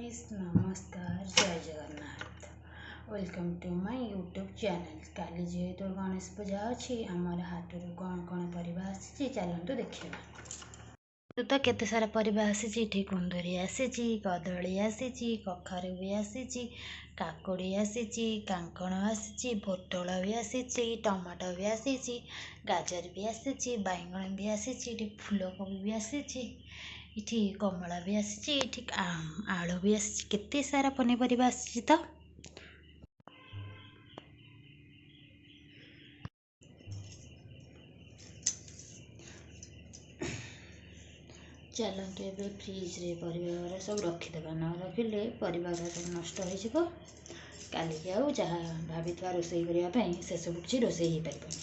Guys नमस्कार जय Jagannath welcome to my YouTube channel. काली जेहेतु गणेश पूजा अच्छी आमर हाथ कौन कौन परिबा आसी चलतु देखा। तो केते सारा परिबा आसी कुंदरी आसी कदली आसी कखारु भी आसी काकुड़ी आसी कांकण आसी पोटल भी आसी टमाटो भी आसी गाजर भी आसी बैगण भी आसी फूलकोबी भी आसी इठी कमला भी आसी आलू भी आसी केते सारा पनीपरिबा आसी तो चलतु ए फ्रिज रे परिवार सब रखीदे न रखिले परिवार सब नष्ट हो कालिकी आउ जहाँ भावी रोषे करने से सब किसी रोषे हो पार।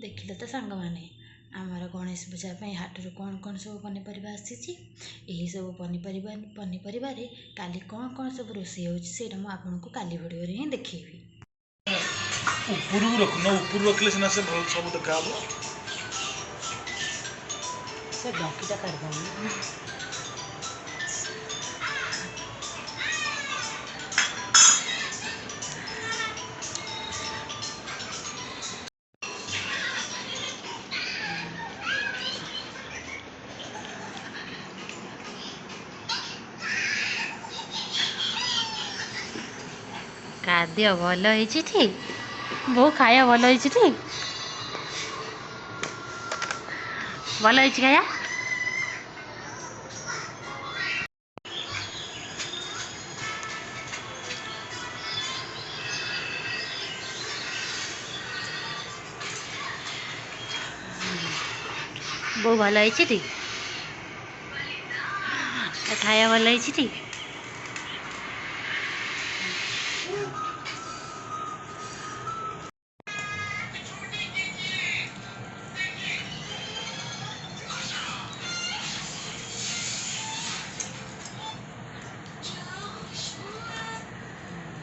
देखिले तो सांग मैंने आमर गणेश पूजा हाट कौन कौन सब पनीपरिबा आसी सब पनीपरिबा काली कौन कौन सब रोषे होती आपको काली भिडियो हिं देखी। ऊपर रखना ऊपर रखले सिना से भल सब देखा से डंकीटा काट खाद्य भल हो बहु खाया भल हो भल हो खाया बहु भल हो खाया भल हो।